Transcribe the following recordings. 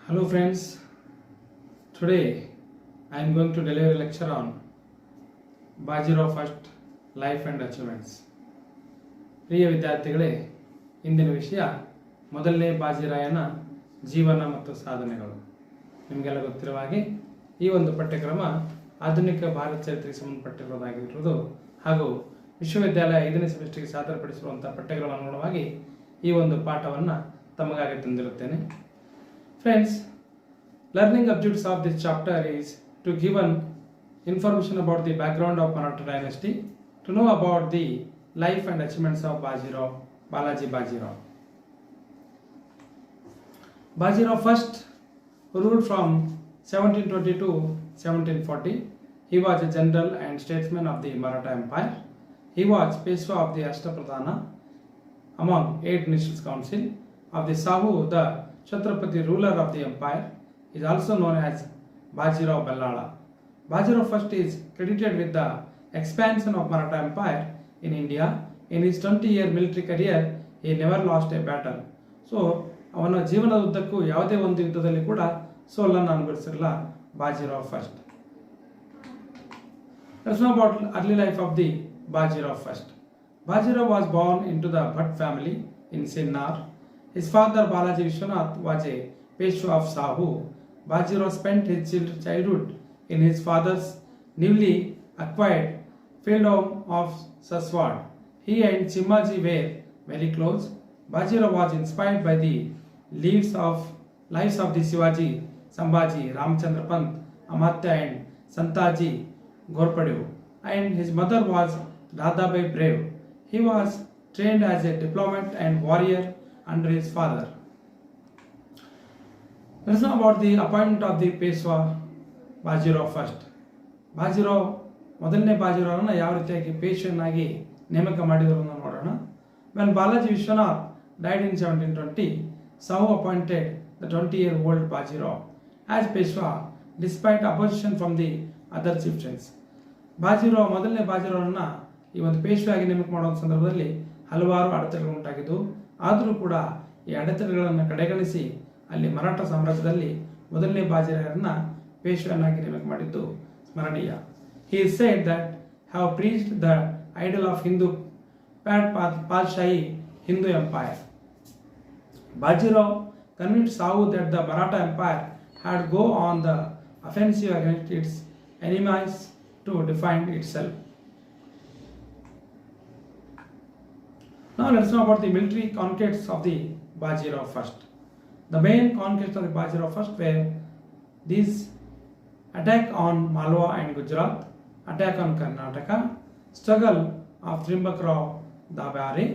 Hello friends, today I am going to deliver a lecture on Bajirao first life and achievements. ಪ್ರಿಯ ವಿದ್ಯಾರ್ಥಿಗಳೇ, ಇಂದಿನ ವಿಷಯ ಮೊದಲನೇ ಬಾಜಿರಾಯನ ಜೀವನ ಮತ್ತು ಸಾಧನೆಗಳು. ನಿಮಗೆಲ್ಲ ಗೊತ್ತಿರುವ ಹಾಗೆ ಈ ಒಂದು ಪಠ್ಯಕ್ರಮ ಆಧುನಿಕ ಭಾರತ ಚರಿತ್ರೆಗೆ ಸಂಬಂಧಪಟ್ಟಿರುವುದಾಗಿರುವುದು ಹಾಗೂ ವಿಶ್ವವಿದ್ಯಾಲಯ 5ನೇ ಸೆಮಿಸ್ಟರ್ಗೆ ಸಾದರಪಡಿಸಿರುವಂಥ ಪಠ್ಯಕ್ರಮದ ಅನುಗುಣವಾಗಿ ಈ ಒಂದು ಪಾಠವನ್ನು ತಮಗಾಗಿ ತಂದಿರುತ್ತೇನೆ. Friends, learning objectives of this chapter is to give an information about the background of Maratha dynasty, to know about the life and achievements of Balaji Bajirao. Bajirao first ruled from 1720 to 1740. He was a general and statesman of the Maratha Empire. He was Peshwa of the Ashtapradhana among 8 Ministers' Council of the Sahu, the Chhatrapati ruler of the empire, is also known as Bajirao Ballala. Bajirao first is credited with the expansion of Maratha Empire in India. In his 20-year military career, he never lost a battle. So, ಅವನ ಜೀವನದ ಉದ್ದಕ್ಕೂ ಯಾವುದೇ ಒಂದು ಯುದ್ಧದಲ್ಲಿ ಕೂಡ ಸೋಲನ್ನು ಅನುಭವಿಸಿರಲ್ಲ Bajirao first. Let's know about early life of the Bajirao first. Bajirao was born into the Bhatt family in Sinnar. His father Balaji Vishwanath was a Peshwa of Sahu. Bajirao spent his childhood in his father's newly acquired field home of Saswad. He and Chimaji were very close. Bajirao was inspired by the lives of the Shivaji, Sambhaji, Ramchandra Pant, Amatya and Santaji Ghorpade, and his mother was Radhabai Brave. He was trained as a diplomat and warrior under his father. Let's know about the appointment of the Peshwa Bajirao first. Bajirao ಮೊದಲನೇ ಬಾಜಿರಾವನ ಯಾವ ರೀತಿಯಾಗಿ ಪೇಶ್ವನಾಗಿ ನೇಮಕ ಮಾಡಿದರು ಅಂತ ನೋಡೋಣ. When Balaji Vishwanath died in 1720, Sahu appointed the 20-year-old Bajirao as Peshwa despite opposition from the other chieftains. Bajirao ಮೊದಲನೇ ಬಾಜಿರಾವನ್ನ ಈ ಒಂದು ಪೇಶ್ವಾಗಿ ನೇಮಕ ಮಾಡುವ ಸಂದರ್ಭದಲ್ಲಿ ಹಲವಾರು ಅಡೆತಡೆಗಳು ಉಂಟಾಗಿದ್ದು, ಆದರೂ ಕೂಡ ಈ ಅಡೆತಡೆಗಳನ್ನು ಕಡೆಗಣಿಸಿ ಅಲ್ಲಿ ಮರಾಠ ಸಾಮ್ರಾಜ್ಯದಲ್ಲಿ ಮೊದಲನೇ ಬಾಜಿರಾಯರನ್ನ ಪೇಶ್ವನಾಗಿ ನೇಮಕ ಮಾಡಿದ್ದು ಸ್ಮರಣೀಯ. He is said that have preached the ideal of Hindu Padshahi Hindu Empire. Bajirao convinced Sahu that the Maratha Empire had go on the offensive against its enemies to defend itself. Now let's know about the military conquests of the Bajirao first. The main conquests of the Bajirao first were these: attack on Malwa and Gujarat, attack on Karnataka, struggle of Trimbakrao Dabare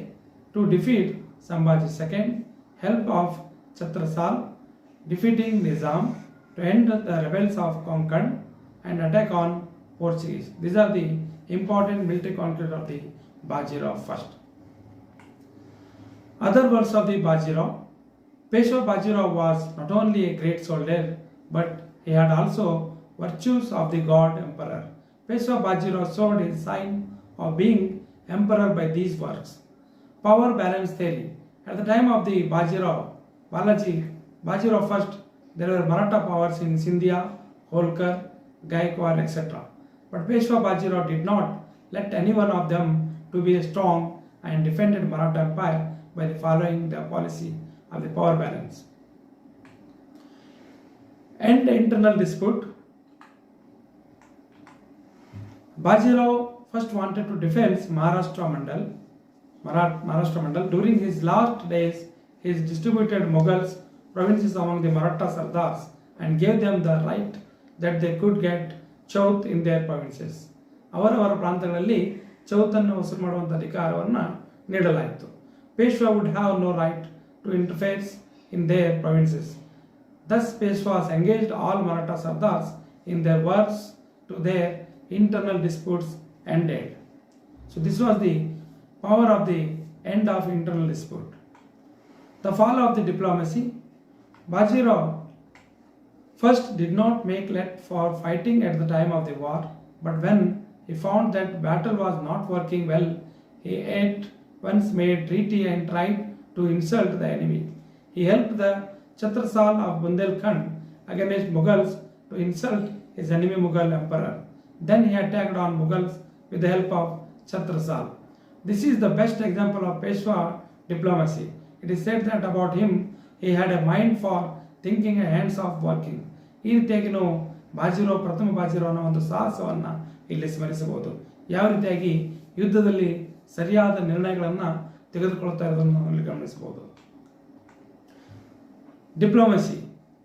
to defeat Sambhaji II, help of Chhatrasal, defeating Nizam to end the rebels of Konkan, and attack on Portuguese. These are the important military conquests of the Bajirao first. Other works of the Bajirao. Peshwa Bajirao was not only a great soldier, but he had also virtues of the god emperor. Peshwa Bajirao showed his sign of being emperor by these works. Power balance theory. At the time of the Bajirao first, there were Maratha powers in Sindhya, Holkar, Gaikwad, etc. But Peshwa Bajirao did not let any one of them to be strong and defended Maratha Empire by following the policy of the power balance. End internal dispute. Bajirao first wanted to defend Maharashtra Mandal. During his last days, he distributed Mughals provinces among the Maratha Sardars and gave them the right that they could get chauth in their provinces. ಅವರವರ ಪ್ರಾಂತಗಳಲ್ಲಿ ಚೌತನ್ನು ವಸೂಲು ಮಾಡುವಂಥ ಅಧಿಕಾರವನ್ನು ನೀಡಲಾಯಿತು. Peshwa would have no right to interfere in their provinces. Thus, Peshwas engaged all Maratha Sardars in their works to their internal disputes ended. So, this was the power of the end of internal dispute. The fall of the diplomacy. Bajirao first did not make let for fighting at the time of the war, but when he found that battle was not working well, he at once made treaty and tried to insult the enemy. He helped the Chhatrasal of Bundelkhand against Mughals to insult his enemy Mughal emperor. Then he attacked on Mughals with the help of Chhatrasal. This is the best example of Peshwa diplomacy. It is said that about him, he had a mind for thinking and hands of working. ಈ ರೀತಿಯಾಗಿ ನಾವು ಪ್ರಥಮ ಬಾಜಿರಾವ್ನ ಒಂದು ಸಾಹಸವನ್ನು ಇಲ್ಲಿ ಸ್ಮರಿಸಬಹುದು. ಯಾವ ರೀತಿಯಾಗಿ ಯುದ್ಧದಲ್ಲಿ ಸರಿಯಾದ ನಿರ್ಣಯಗಳನ್ನು ತೆಗೆದುಕೊಳ್ತಾ ಇರೋದನ್ನು ನಾವು ಇಲ್ಲಿ ಗಮನಿಸಬಹುದು. Diplomacy.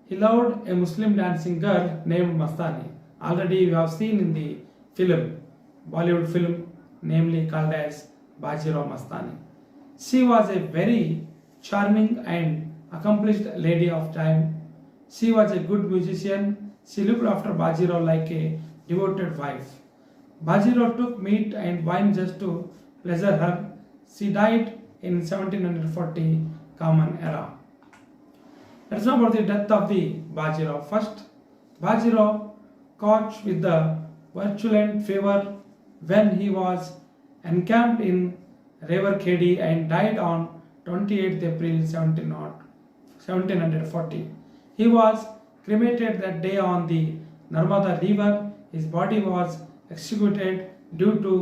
He loved a Muslim dancing girl named Mastani. Already you have seen in the film, Bollywood film, namely called as Bajirao Mastani. She was a very charming and accomplished lady of time. She was a good musician. She looked after Bajirao like a devoted wife. Bajirao took meat and wine just to pleasure her. She died in 1740 Common Era. Let's know about the death of the Bajirao. First, Bajirao caught with the virulent fever when he was encamped in Revarkhedi and died on 28th April 1740. He was cremated that day on the Narmada river. His body was executed due to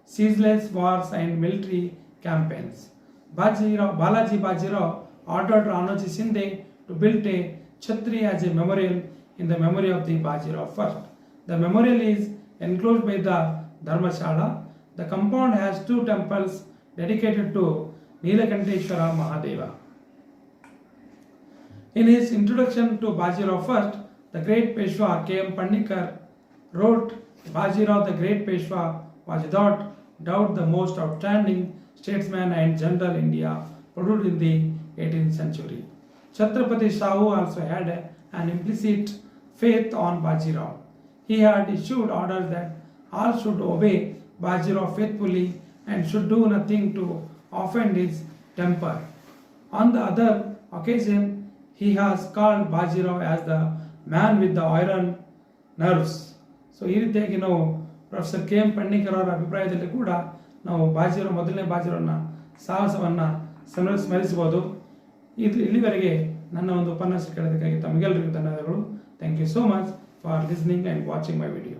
ceaseless wars and military campaigns. Balaji Bajirao ordered Ranoji Shinde to build a Chhatri as a memorial in the memory of the Bajirao first. The memorial is enclosed by the Dharmashala. The compound has 2 temples dedicated to Nilakanteshwara Mahadeva. In his introduction to Bajirao first, the great Peshwa K.M. Pandikar wrote, Bajirao the great Peshwa was without doubt the most outstanding statesman and general India produced in the 18th century. Chhatrapati Shahu also had an implicit faith on Bajirao. He had issued orders that all should obey Bajirao faithfully and should do nothing to offend his temper. On the other occasion, he has called Bajirao as the man with the iron nerves. So ಈ ರೀತಿಯಾಗಿ ನಾವು professor KM ಪಣ್ಣಿಕರ್ ಅವರ ಅಭಿಪ್ರಾಯದಲ್ಲಿ ಕೂಡ ನಾವು ಮೊದಲನೇ ಬಾಜಿರಾವ್ನ ಸಾಹಸವನ್ನು ಸ್ಮರಿಸಬಹುದು. ಇಲ್ಲಿವರೆಗೆ ನನ್ನ ಒಂದು ಉಪನ್ಯಾಸ ಕೇಳೋದಕ್ಕಾಗಿ ತಮಗೆಲ್ಲರಿಗೂ ಧನ್ಯವಾದಗಳು. Thank you so much for listening and watching my video.